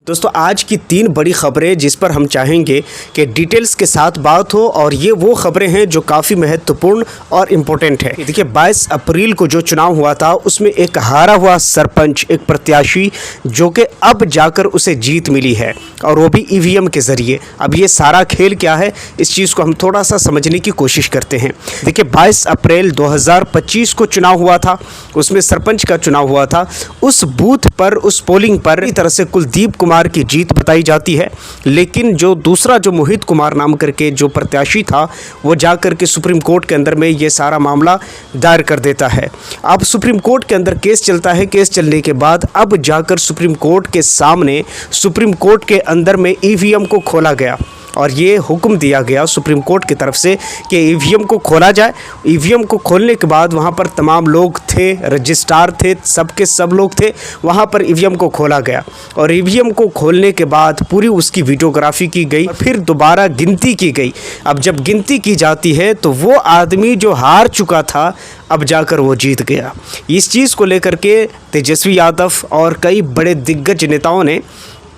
दोस्तों आज की 3 बड़ी खबरें जिस पर हम चाहेंगे कि डिटेल्स के साथ बात हो और ये वो खबरें हैं जो काफ़ी महत्वपूर्ण और इम्पोर्टेंट है। देखिए 22 अप्रैल को जो चुनाव हुआ था उसमें एक हारा हुआ सरपंच, एक प्रत्याशी जो कि अब जाकर उसे जीत मिली है और वो भी ईवीएम के ज़रिए। अब ये सारा खेल क्या है इस चीज़ को हम थोड़ा सा समझने की कोशिश करते हैं। देखिए 22 अप्रैल 2025 को चुनाव हुआ था, उसमें सरपंच का चुनाव हुआ था। उस बूथ पर, उस पोलिंग पर इस तरह से कुलदीप कुमार की जीत बताई जाती है, लेकिन जो दूसरा जो मोहित कुमार नाम करके जो प्रत्याशी था वो जाकर के सुप्रीम कोर्ट के अंदर में ये सारा मामला दायर कर देता है। अब सुप्रीम कोर्ट के अंदर केस चलता है। केस चलने के बाद अब जाकर सुप्रीम कोर्ट के सामने, सुप्रीम कोर्ट के अंदर में ईवीएम को खोला गया और ये हुक्म दिया गया सुप्रीम कोर्ट की तरफ से कि ईवीएम को खोला जाए। ईवीएम को खोलने के बाद वहाँ पर तमाम लोग थे, रजिस्ट्रार थे, सबके सब लोग थे, वहाँ पर ईवीएम को खोला गया और ईवीएम को खोलने के बाद पूरी उसकी वीडियोग्राफी की गई और फिर दोबारा गिनती की गई। अब जब गिनती की जाती है तो वो आदमी जो हार चुका था अब जाकर वो जीत गया। इस चीज़ को लेकर के तेजस्वी यादव और कई बड़े दिग्गज नेताओं ने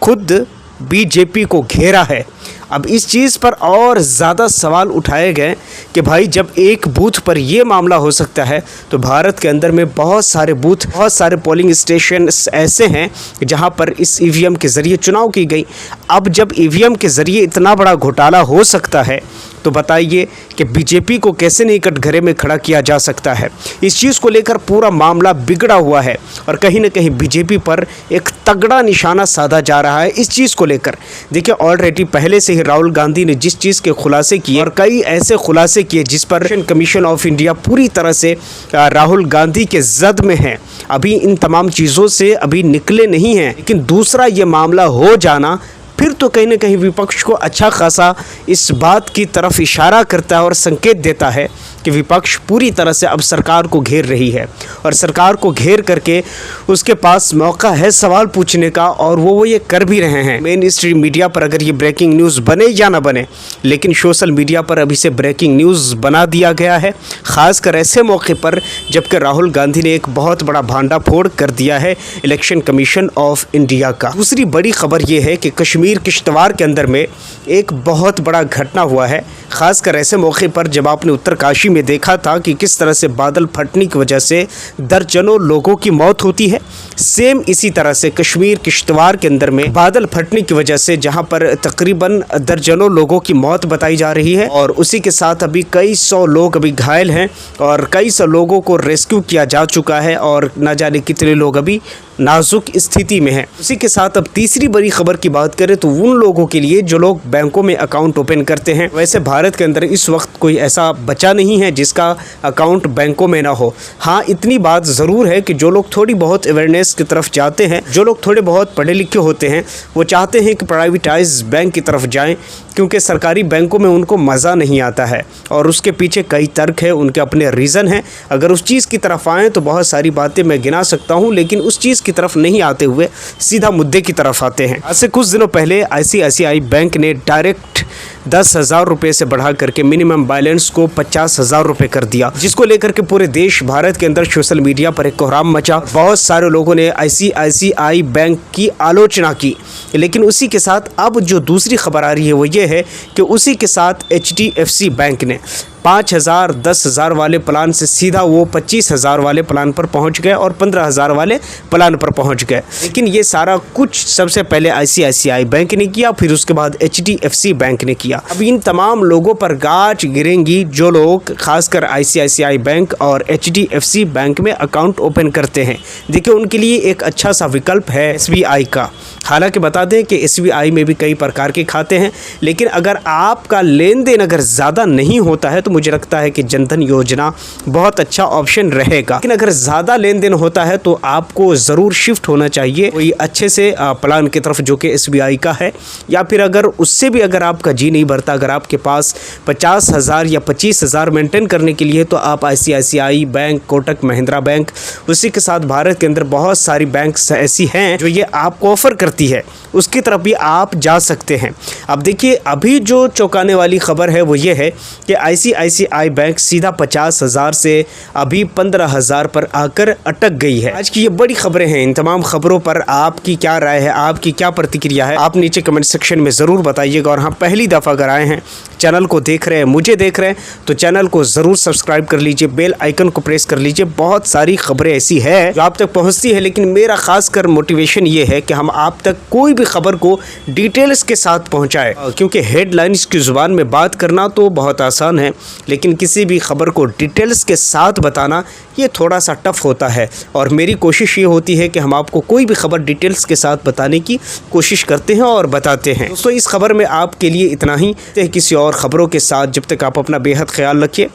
खुद बीजेपी को घेरा है। अब इस चीज़ पर और ज़्यादा सवाल उठाए गए कि भाई जब एक बूथ पर ये मामला हो सकता है तो भारत के अंदर में बहुत सारे बूथ, बहुत सारे पोलिंग स्टेशन ऐसे हैं जहां पर इस ईवीएम के ज़रिए चुनाव की गई। अब जब ईवीएम के ज़रिए इतना बड़ा घोटाला हो सकता है तो बताइए कि बीजेपी को कैसे नहीं कटघरे में खड़ा किया जा सकता है। इस चीज़ को लेकर पूरा मामला बिगड़ा हुआ है और कहीं ना कहीं बीजेपी पर एक तगड़ा निशाना साधा जा रहा है इस चीज़ को लेकर। देखिए ऑलरेडी पहले से ही राहुल गांधी ने जिस चीज़ के खुलासे किए और कई ऐसे खुलासे किए जिस पर इलेक्शन कमीशन ऑफ इंडिया पूरी तरह से राहुल गांधी के जद में है। अभी इन तमाम चीज़ों से अभी निकले नहीं हैं, लेकिन दूसरा ये मामला हो जाना फिर तो कहीं ना कहीं विपक्ष को अच्छा खासा इस बात की तरफ इशारा करता है और संकेत देता है कि विपक्ष पूरी तरह से अब सरकार को घेर रही है और सरकार को घेर करके उसके पास मौका है सवाल पूछने का और वो ये कर भी रहे हैं। मेन स्ट्रीम मीडिया पर अगर ये ब्रेकिंग न्यूज़ बने या ना बने, लेकिन सोशल मीडिया पर अभी से ब्रेकिंग न्यूज़ बना दिया गया है, ख़ासकर ऐसे मौके पर जबकि राहुल गांधी ने एक बहुत बड़ा भांडाफोड़ कर दिया है इलेक्शन कमीशन ऑफ इंडिया का। दूसरी बड़ी खबर ये है कि कश्मीर किश्तवाड़ के अंदर में एक बहुत बड़ा घटना हुआ है, ख़ासकर ऐसे मौके पर जब आपने उत्तरकाशी में देखा था कि किस तरह से बादल फटने की वजह से दर्जनों लोगों की मौत होती है। सेम इसी तरह से कश्मीर किश्तवाड़ के अंदर में बादल फटने की वजह से जहां पर तकरीबन दर्जनों लोगों की मौत बताई जा रही है और उसी के साथ अभी कई सौ लोग अभी घायल हैं और कई सौ लोगों को रेस्क्यू किया जा चुका है और न जाने कितने लोग अभी नाजुक स्थिति में है। उसी के साथ अब तीसरी बड़ी खबर की बात करें तो उन लोगों के लिए जो लोग बैंकों में अकाउंट ओपन करते हैं, वैसे भारत के अंदर इस वक्त कोई ऐसा बचा नहीं है जिसका अकाउंट बैंकों में ना हो। हाँ, इतनी बात ज़रूर है कि जो लोग थोड़ी बहुत अवेयरनेस की तरफ जाते हैं, जो लोग थोड़े बहुत पढ़े लिखे होते हैं, वो चाहते हैं कि प्राइवेटाइज बैंक की तरफ जाएं क्योंकि सरकारी बैंकों में उनको मज़ा नहीं आता है और उसके पीछे कई तर्क है, उनके अपने रीज़न हैं। अगर उस चीज़ की तरफ आएँ तो बहुत सारी बातें मैं गिना सकता हूँ, लेकिन उस चीज़ की तरफ नहीं आते हुए सीधा मुद्दे की तरफ आते हैं। आज से कुछ दिनों पहले ICICI बैंक ने डायरेक्ट 10,000 रुपये से बढ़ा करके मिनिमम बैलेंस को 50,000 रुपये कर दिया, जिसको लेकर के पूरे देश भारत के अंदर सोशल मीडिया पर एक कोहराम मचा। बहुत सारे लोगों ने ICICI बैंक की आलोचना की, लेकिन उसी के साथ अब जो दूसरी खबर आ रही है वो ये है कि उसी के साथ HDFC बैंक ने 5,000, 10,000 वाले प्लान से सीधा वो 25,000 वाले प्लान पर पहुंच गए और 15,000 वाले प्लान पर पहुंच गए। लेकिन ये सारा कुछ सबसे पहले ICICI बैंक ने किया, फिर उसके बाद HDFC बैंक ने किया। अब इन तमाम लोगों पर गाज गिरेंगी जो लोग खासकर ICICI बैंक और HDFC बैंक में अकाउंट ओपन करते हैं। देखिए उनके लिए एक अच्छा सा विकल्प है SBI का। हालांकि बता दें कि SBI में भी कई प्रकार के खाते हैं, लेकिन अगर आपका लेन देन अगर ज़्यादा नहीं होता है तो मुझे लगता है कि जनधन योजना बहुत अच्छा ऑप्शन रहेगा। लेकिन अगर ज़्यादा लेन देन होता है तो आपको ज़रूर शिफ्ट होना चाहिए कोई अच्छे से प्लान की तरफ जो कि SBI का है, या फिर अगर उससे भी अगर आपका जी नहीं भरता, अगर आपके पास 50,000 या 25,000 मेंटेन करने के लिए तो आप ICICI bank, Kotak Mahindra bank, उसी के साथ भारत के अंदर बहुत सारी बैंक्स ऐसी हैं जो ये आपको ऑफर करती है, उसकी तरफ भी आप जा सकते हैं। अब देखिए अभी जो चौंकाने वाली खबर है वो ये है कि ICICI ICICI बैंक सीधा 50,000 से अभी 15,000 पर आकर अटक गई है। आज की ये बड़ी खबरें हैं। इन तमाम खबरों पर आपकी क्या राय है, आपकी क्या प्रतिक्रिया है, आप नीचे कमेंट सेक्शन में ज़रूर बताइएगा। और हाँ, पहली दफ़ा अगर आए हैं, चैनल को देख रहे हैं, मुझे देख रहे हैं, तो चैनल को ज़रूर सब्सक्राइब कर लीजिए, बेल आइकन को प्रेस कर लीजिए। बहुत सारी खबरें ऐसी है जो आप तक पहुंचती है, लेकिन मेरा खासकर मोटिवेशन ये है कि हम आप तक कोई भी खबर को डिटेल्स के साथ पहुंचाएं, क्योंकि हेडलाइंस की ज़ुबान में बात करना तो बहुत आसान है, लेकिन किसी भी खबर को डिटेल्स के साथ बताना ये थोड़ा सा टफ होता है। और मेरी कोशिश ये होती है कि हम आपको कोई भी खबर डिटेल्स के साथ बताने की कोशिश करते हैं और बताते हैं। दोस्तों, इस खबर में आपके लिए इतना ही। किसी और खबरों के साथ जब तक आप अपना बेहद ख्याल रखिए।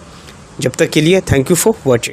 जब तक के लिए थैंक यू फॉर वॉचिंग।